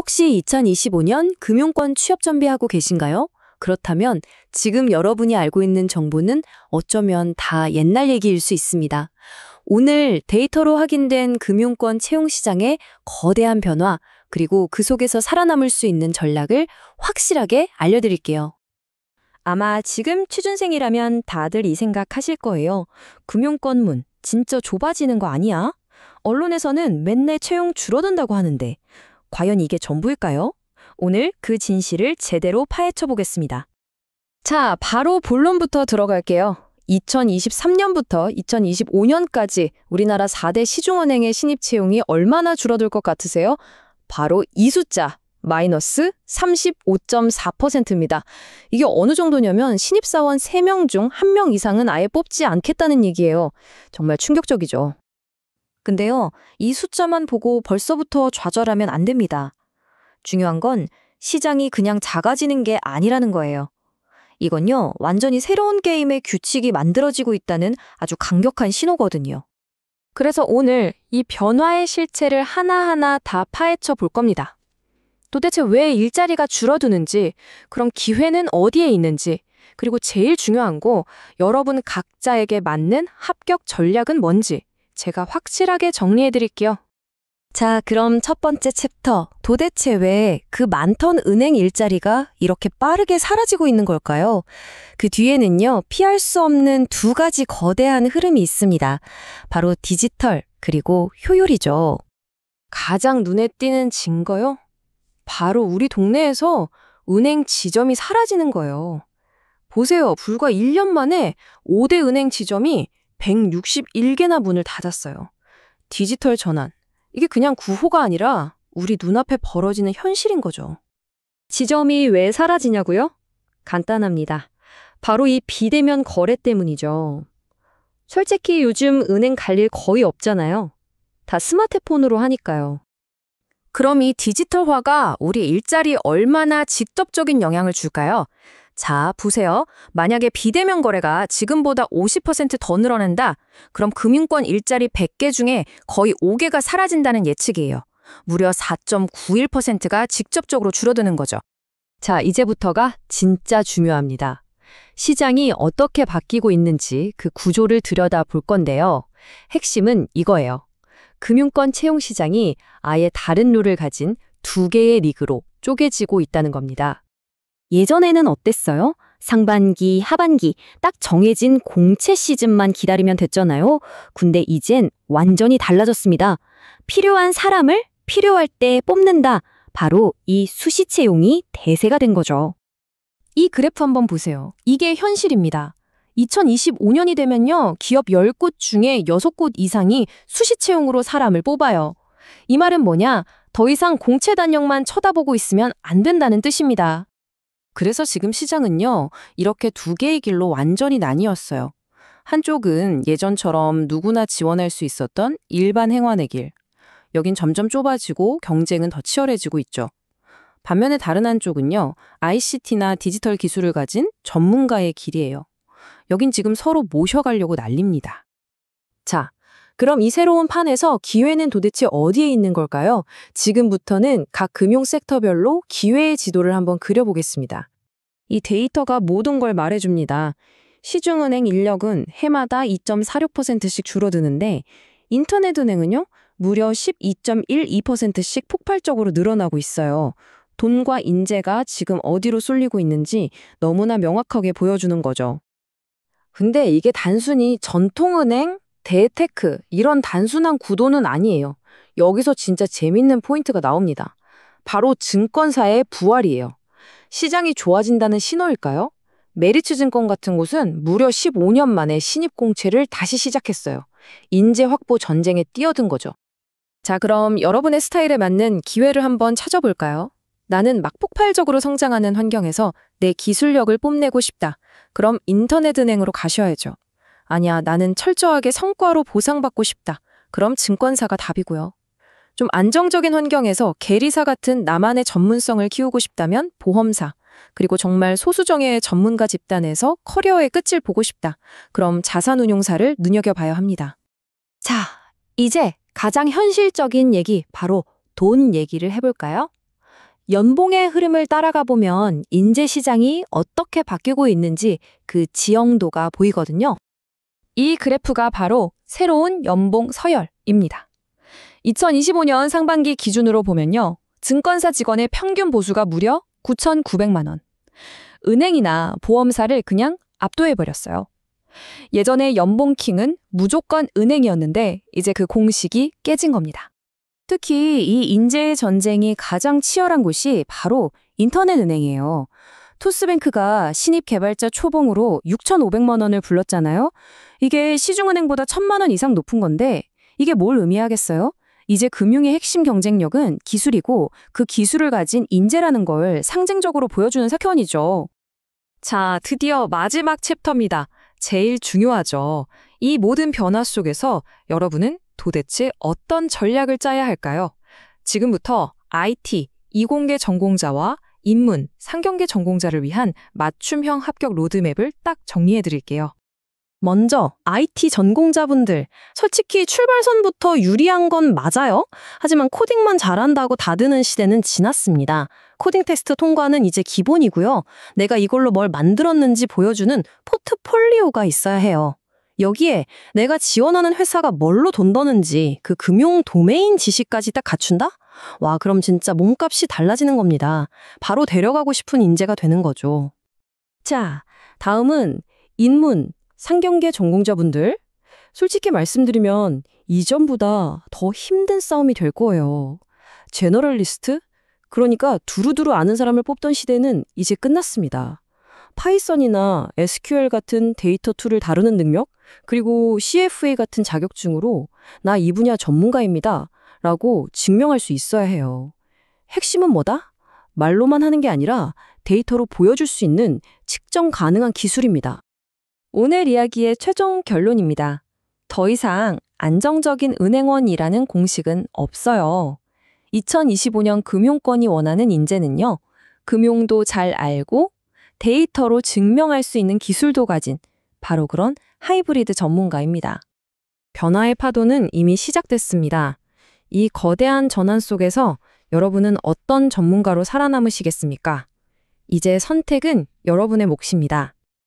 혹시 2025년 금융권 취업 준비하고 계신가요? 그렇다면 지금 여러분이 알고 있는 정보는 어쩌면 다 옛날 얘기일 수 있습니다. 오늘 데이터로 확인된 금융권 채용 시장의 거대한 변화, 그리고 그 속에서 살아남을 수 있는 전략을 확실하게 알려드릴게요. 아마 지금 취준생이라면 다들 이 생각하실 거예요. 금융권문 진짜 좁아지는 거 아니야? 언론에서는 맨날 채용 줄어든다고 하는데 과연 이게 전부일까요? 오늘 그 진실을 제대로 파헤쳐 보겠습니다. 자, 바로 본론부터 들어갈게요. 2023년부터 2025년까지 우리나라 4대 시중은행의 신입 채용이 얼마나 줄어들 것 같으세요? 바로 이 숫자, 마이너스 35.4%입니다. 이게 어느 정도냐면 신입사원 3명 중 1명 이상은 아예 뽑지 않겠다는 얘기예요. 정말 충격적이죠. 근데요, 이 숫자만 보고 벌써부터 좌절하면 안 됩니다. 중요한 건 시장이 그냥 작아지는 게 아니라는 거예요. 이건요, 완전히 새로운 게임의 규칙이 만들어지고 있다는 아주 강력한 신호거든요. 그래서 오늘 이 변화의 실체를 하나하나 다 파헤쳐 볼 겁니다. 도대체 왜 일자리가 줄어드는지, 그럼 기회는 어디에 있는지, 그리고 제일 중요한 거, 여러분 각자에게 맞는 합격 전략은 뭔지 제가 확실하게 정리해 드릴게요. 자, 그럼 첫 번째 챕터, 도대체 왜 그 많던 은행 일자리가 이렇게 빠르게 사라지고 있는 걸까요? 그 뒤에는요, 피할 수 없는 두 가지 거대한 흐름이 있습니다. 바로 디지털, 그리고 효율이죠. 가장 눈에 띄는 증거요? 바로 우리 동네에서 은행 지점이 사라지는 거예요. 보세요. 불과 1년 만에 5대 은행 지점이 161개나 문을 닫았어요. 디지털 전환. 이게 그냥 구호가 아니라 우리 눈앞에 벌어지는 현실인 거죠. 지점이 왜 사라지냐고요? 간단합니다. 바로 이 비대면 거래 때문이죠. 솔직히 요즘 은행 갈 일 거의 없잖아요. 다 스마트폰으로 하니까요. 그럼 이 디지털화가 우리 일자리에 얼마나 직접적인 영향을 줄까요? 자, 보세요. 만약에 비대면 거래가 지금보다 50% 더 늘어난다? 그럼 금융권 일자리 100개 중에 거의 5개가 사라진다는 예측이에요. 무려 4.91%가 직접적으로 줄어드는 거죠. 자, 이제부터가 진짜 중요합니다. 시장이 어떻게 바뀌고 있는지 그 구조를 들여다 볼 건데요. 핵심은 이거예요. 금융권 채용 시장이 아예 다른 룰을 가진 두 개의 리그로 쪼개지고 있다는 겁니다. 예전에는 어땠어요? 상반기, 하반기 딱 정해진 공채 시즌만 기다리면 됐잖아요. 근데 이젠 완전히 달라졌습니다. 필요한 사람을 필요할 때 뽑는다. 바로 이 수시 채용이 대세가 된 거죠. 이 그래프 한번 보세요. 이게 현실입니다. 2025년이 되면요, 기업 10곳 중에 6곳 이상이 수시 채용으로 사람을 뽑아요. 이 말은 뭐냐? 더 이상 공채 단역만 쳐다보고 있으면 안 된다는 뜻입니다. 그래서 지금 시장은요, 이렇게 두 개의 길로 완전히 나뉘었어요. 한쪽은 예전처럼 누구나 지원할 수 있었던 일반 행원의 길. 여긴 점점 좁아지고 경쟁은 더 치열해지고 있죠. 반면에 다른 한쪽은요, ICT나 디지털 기술을 가진 전문가의 길이에요. 여긴 지금 서로 모셔가려고 난립니다. 자, 그럼 이 새로운 판에서 기회는 도대체 어디에 있는 걸까요? 지금부터는 각 금융 섹터별로 기회의 지도를 한번 그려보겠습니다. 이 데이터가 모든 걸 말해줍니다. 시중은행 인력은 해마다 2.46%씩 줄어드는데 인터넷은행은요, 무려 12.12%씩 폭발적으로 늘어나고 있어요. 돈과 인재가 지금 어디로 쏠리고 있는지 너무나 명확하게 보여주는 거죠. 근데 이게 단순히 전통은행, 대테크 이런 단순한 구도는 아니에요. 여기서 진짜 재밌는 포인트가 나옵니다. 바로 증권사의 부활이에요. 시장이 좋아진다는 신호일까요? 메리츠증권 같은 곳은 무려 15년 만에 신입 공채를 다시 시작했어요. 인재 확보 전쟁에 뛰어든 거죠. 자, 그럼 여러분의 스타일에 맞는 기회를 한번 찾아볼까요? 나는 막 폭발적으로 성장하는 환경에서 내 기술력을 뽐내고 싶다. 그럼 인터넷은행으로 가셔야죠. 아니야, 나는 철저하게 성과로 보상받고 싶다. 그럼 증권사가 답이고요. 좀 안정적인 환경에서 계리사 같은 나만의 전문성을 키우고 싶다면 보험사, 그리고 정말 소수정예의 전문가 집단에서 커리어의 끝을 보고 싶다. 그럼 자산운용사를 눈여겨봐야 합니다. 자, 이제 가장 현실적인 얘기, 바로 돈 얘기를 해볼까요? 연봉의 흐름을 따라가 보면 인재 시장이 어떻게 바뀌고 있는지 그 지형도가 보이거든요. 이 그래프가 바로 새로운 연봉 서열입니다. 2025년 상반기 기준으로 보면요. 증권사 직원의 평균 보수가 무려 9,900만 원. 은행이나 보험사를 그냥 압도해버렸어요. 예전에 연봉킹은 무조건 은행이었는데 이제 그 공식이 깨진 겁니다. 특히 이 인재 전쟁이 가장 치열한 곳이 바로 인터넷 은행이에요. 토스뱅크가 신입 개발자 초봉으로 6,500만 원을 불렀잖아요. 이게 시중은행보다 1,000만 원 이상 높은 건데 이게 뭘 의미하겠어요? 이제 금융의 핵심 경쟁력은 기술이고 그 기술을 가진 인재라는 걸 상징적으로 보여주는 사건이죠. 자, 드디어 마지막 챕터입니다. 제일 중요하죠. 이 모든 변화 속에서 여러분은 도대체 어떤 전략을 짜야 할까요? 지금부터 IT, 이공계 전공자와 인문, 상경계 전공자를 위한 맞춤형 합격 로드맵을 딱 정리해 드릴게요. 먼저 IT 전공자분들, 솔직히 출발선부터 유리한 건 맞아요. 하지만 코딩만 잘한다고 다 드는 시대는 지났습니다. 코딩 테스트 통과는 이제 기본이고요. 내가 이걸로 뭘 만들었는지 보여주는 포트폴리오가 있어야 해요. 여기에 내가 지원하는 회사가 뭘로 돈 버는지 그 금융 도메인 지식까지 딱 갖춘다? 와, 그럼 진짜 몸값이 달라지는 겁니다. 바로 데려가고 싶은 인재가 되는 거죠. 자, 다음은 인문, 상경계 전공자분들. 솔직히 말씀드리면 이전보다 더 힘든 싸움이 될 거예요. 제너럴리스트? 그러니까 두루두루 아는 사람을 뽑던 시대는 이제 끝났습니다. 파이썬이나 SQL 같은 데이터 툴을 다루는 능력, 그리고 CFA 같은 자격증으로 나 이 분야 전문가입니다. 라고 증명할 수 있어야 해요. 핵심은 뭐다? 말로만 하는 게 아니라 데이터로 보여줄 수 있는 측정 가능한 기술입니다. 오늘 이야기의 최종 결론입니다. 더 이상 안정적인 은행원이라는 공식은 없어요. 2025년 금융권이 원하는 인재는요, 금융도 잘 알고 데이터로 증명할 수 있는 기술도 가진 바로 그런 하이브리드 전문가입니다. 변화의 파도는 이미 시작됐습니다. 이 거대한 전환 속에서 여러분은 어떤 전문가로 살아남으시겠습니까? 이제 선택은 여러분의 몫입니다.